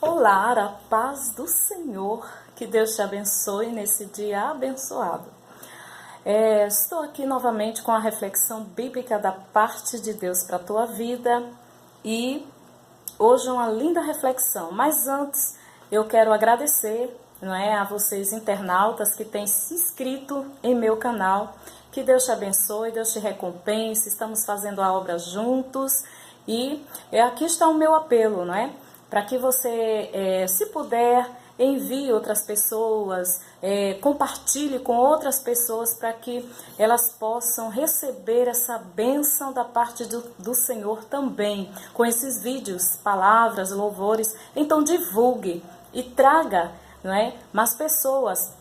Olá, a paz do Senhor, que Deus te abençoe nesse dia abençoado. Estou aqui novamente com a reflexão bíblica da parte de Deus para a tua vida e hoje uma linda reflexão. Mas antes eu quero agradecer, a vocês internautas que têm se inscrito em meu canal. Que Deus te abençoe, Deus te recompense, estamos fazendo a obra juntos e aqui está o meu apelo, para que você, se puder, envie outras pessoas, compartilhe com outras pessoas para que elas possam receber essa bênção da parte do Senhor também, com esses vídeos, palavras, louvores. Então divulgue e traga, mais pessoas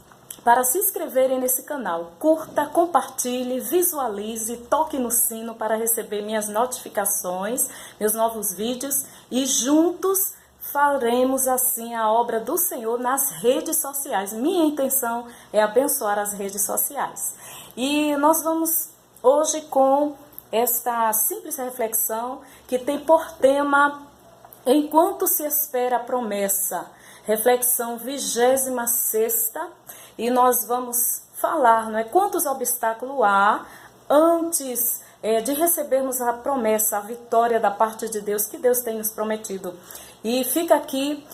para se inscreverem nesse canal. Curta, compartilhe, visualize, toque no sino para receber minhas notificações, meus novos vídeos e juntos faremos assim a obra do Senhor nas redes sociais. Minha intenção é abençoar as redes sociais. E nós vamos hoje com esta simples reflexão que tem por tema Enquanto se espera a promessa. Reflexão 26ª, e nós vamos falar, quantos obstáculos há antes de recebermos a promessa, a vitória da parte de Deus, que Deus tem nos prometido. E fica aqui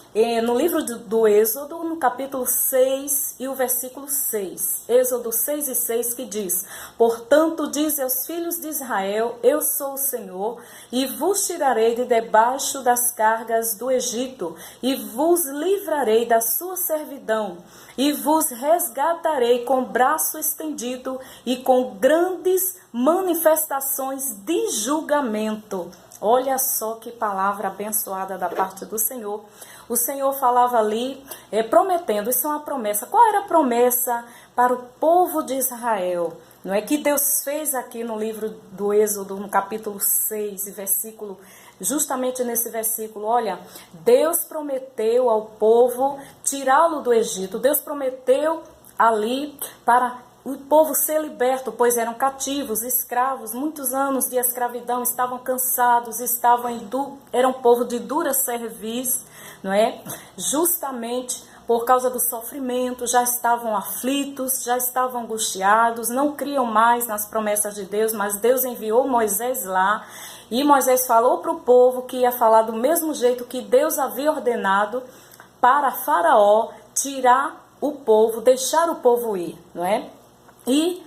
no livro do Êxodo, no capítulo 6 e o versículo 6. Êxodo 6 e 6 que diz: Portanto, diz aos filhos de Israel, eu sou o Senhor, e vos tirarei de debaixo das cargas do Egito, e vos livrarei da sua servidão, e vos resgatarei com braço estendido e com grandes manifestações de julgamento. Olha só que palavra abençoada da parte do Senhor. O Senhor falava ali, prometendo, isso é uma promessa. Qual era a promessa para o povo de Israel? Não é que Deus fez aqui no livro do Êxodo, no capítulo 6, versículo, justamente nesse versículo, olha, Deus prometeu ao povo tirá-lo do Egito. Deus prometeu ali para o povo ser liberto, pois eram cativos, escravos, muitos anos de escravidão, estavam cansados, eram um povo de dura cerviz, Justamente por causa do sofrimento, já estavam aflitos, já estavam angustiados, não criam mais nas promessas de Deus, mas Deus enviou Moisés lá, e Moisés falou para o povo que ia falar do mesmo jeito que Deus havia ordenado para Faraó tirar o povo, deixar o povo ir, E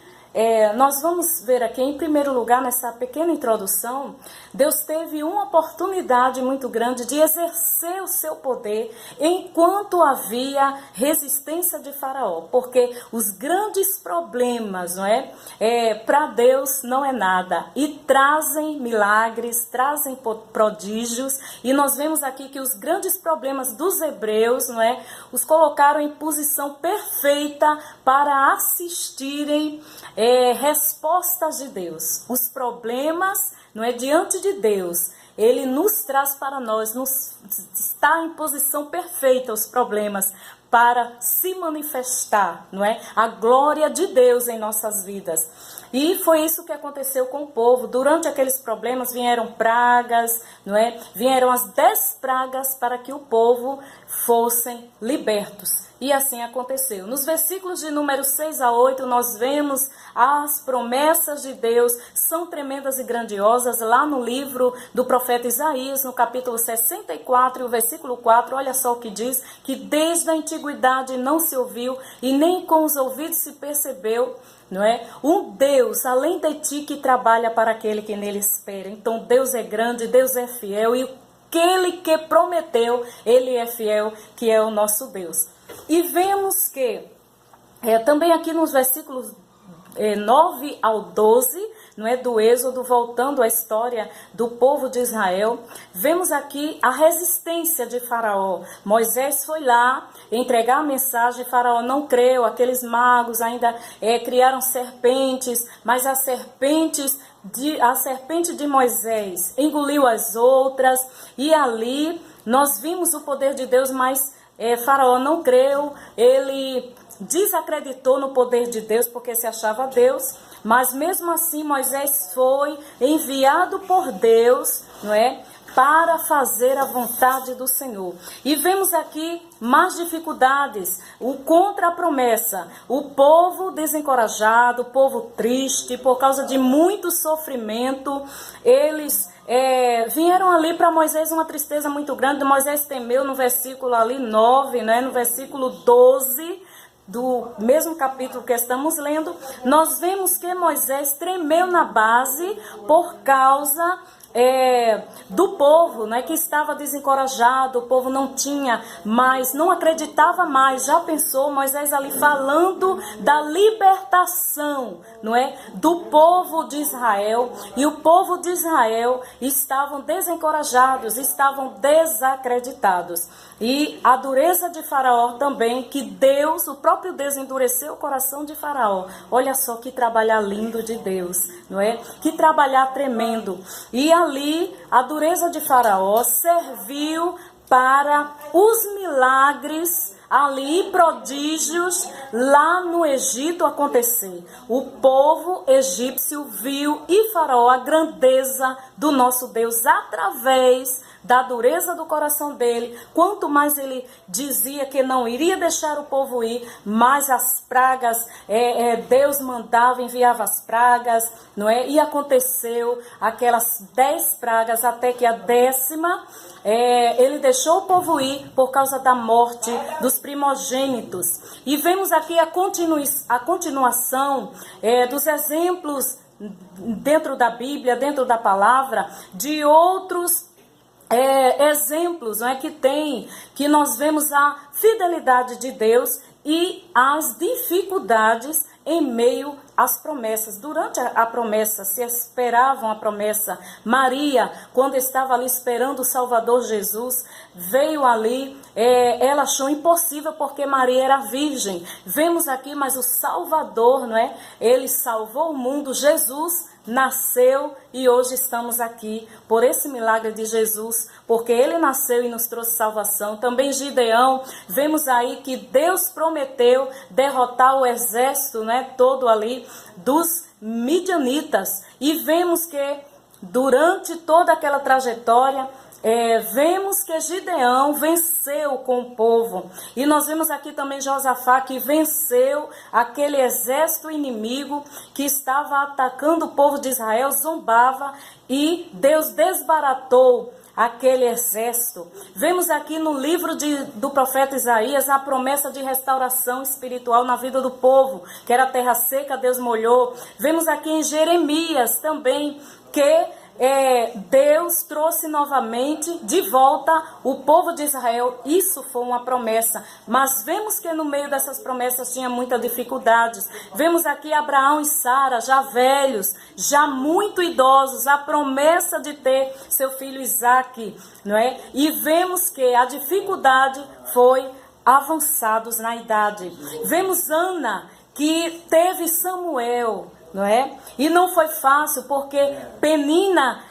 nós vamos ver aqui, em primeiro lugar, nessa pequena introdução, Deus teve uma oportunidade muito grande de exercer o seu poder enquanto havia resistência de Faraó, porque os grandes problemas, para Deus não é nada, e trazem milagres, trazem prodígios, e nós vemos aqui que os grandes problemas dos hebreus, os colocaram em posição perfeita para assistirem respostas de Deus. Os problemas, diante de Deus, Ele nos traz para nós, está em posição perfeita os problemas para se manifestar, a glória de Deus em nossas vidas. E foi isso que aconteceu com o povo. Durante aqueles problemas vieram pragas, vieram as 10 pragas para que o povo fossem libertos. E assim aconteceu. Nos versículos de número 6 a 8, nós vemos as promessas de Deus, são tremendas e grandiosas. Lá no livro do profeta Isaías, no capítulo 64, e o versículo 4, olha só o que diz, que desde a antiguidade não se ouviu, e nem com os ouvidos se percebeu, um Deus além de ti que trabalha para aquele que nele espera. Então Deus é grande, Deus é fiel, e aquele que prometeu, Ele é fiel, que é o nosso Deus. E vemos que também aqui nos versículos 9 ao 12, do Êxodo, voltando à história do povo de Israel, vemos aqui a resistência de Faraó. Moisés foi lá entregar a mensagem, Faraó não creu, aqueles magos ainda criaram serpentes, mas a serpente de Moisés engoliu as outras, e ali nós vimos o poder de Deus, mas Faraó não creu, ele desacreditou no poder de Deus porque se achava Deus, mas mesmo assim Moisés foi enviado por Deus, para fazer a vontade do Senhor. E vemos aqui mais dificuldades, o contra a promessa, o povo desencorajado, o povo triste, por causa de muito sofrimento, eles vieram ali para Moisés uma tristeza muito grande. Moisés temeu no versículo ali 9, né, no versículo 12, do mesmo capítulo que estamos lendo, nós vemos que Moisés tremeu na base por causa do povo, né, que estava desencorajado. O povo não tinha mais, não acreditava mais. Já pensou Moisés ali falando da libertação, não é, do povo de Israel, e o povo de Israel estavam desencorajados, estavam desacreditados. E a dureza de Faraó também, que Deus, o próprio Deus, endureceu o coração de Faraó. Olha só que trabalhar lindo de Deus, não é? Que trabalhar tremendo. E ali a dureza de Faraó serviu para os milagres ali, prodígios lá no Egito acontecer. O povo egípcio viu e Faraó a grandeza do nosso Deus através da dureza do coração dele. Quanto mais ele dizia que não iria deixar o povo ir, mais as pragas, Deus mandava, enviava as pragas, não é? E aconteceu aquelas 10 pragas, até que a 10ª, ele deixou o povo ir por causa da morte dos primogênitos. E vemos aqui a continuação dos exemplos dentro da Bíblia, dentro da palavra, de outros exemplos, não é, que nós vemos a fidelidade de Deus e as dificuldades em meio às promessas. Durante a promessa, se esperavam a promessa. Maria, quando estava ali esperando o Salvador Jesus, veio ali, ela achou impossível porque Maria era virgem. Vemos aqui, mas o Salvador, não é? Ele salvou o mundo, Jesus nasceu, e hoje estamos aqui por esse milagre de Jesus, porque ele nasceu e nos trouxe salvação. Também Gideão, vemos aí que Deus prometeu derrotar o exército, né, todo ali dos midianitas, e vemos que durante toda aquela trajetória, vemos que Gideão venceu com o povo. E nós vemos aqui também Josafá, que venceu aquele exército inimigo que estava atacando o povo de Israel, zombava, e Deus desbaratou aquele exército. Vemos aqui no livro do profeta Isaías a promessa de restauração espiritual na vida do povo, que era terra seca, Deus molhou. Vemos aqui em Jeremias também que Deus trouxe novamente de volta o povo de Israel. Isso foi uma promessa, mas vemos que no meio dessas promessas tinha muitas dificuldades. Vemos aqui Abraão e Sara, já velhos, já muito idosos, a promessa de ter seu filho Isaque, não é? E vemos que a dificuldade foi avançados na idade. Vemos Ana, que teve Samuel, não é? E não foi fácil, porque Penina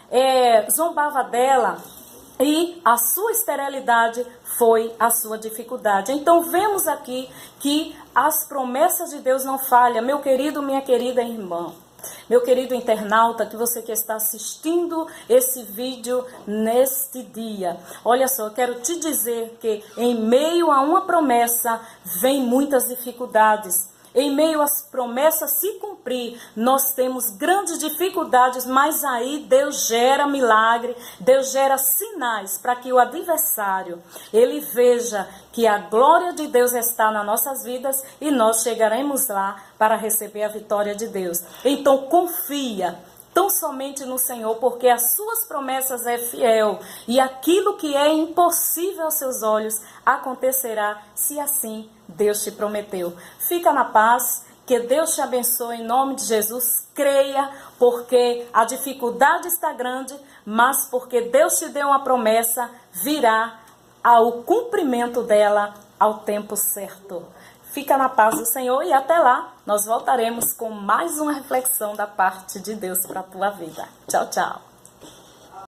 zombava dela, e a sua esterilidade foi a sua dificuldade. Então vemos aqui que as promessas de Deus não falham. Meu querido, minha querida irmã, meu querido internauta, que você que está assistindo esse vídeo neste dia, olha só, eu quero te dizer que em meio a uma promessa vem muitas dificuldades. Em meio às promessas se cumprir, nós temos grandes dificuldades, mas aí Deus gera milagre, Deus gera sinais para que o adversário, ele veja que a glória de Deus está nas nossas vidas, e nós chegaremos lá para receber a vitória de Deus. Então confia tão somente no Senhor, porque as suas promessas é fiel, e aquilo que é impossível aos seus olhos acontecerá, se assim Deus te prometeu. Fica na paz, que Deus te abençoe em nome de Jesus. Creia, porque a dificuldade está grande, mas porque Deus te deu uma promessa, virá ao cumprimento dela ao tempo certo. Fica na paz do Senhor, e até lá nós voltaremos com mais uma reflexão da parte de Deus para a tua vida. Tchau, tchau.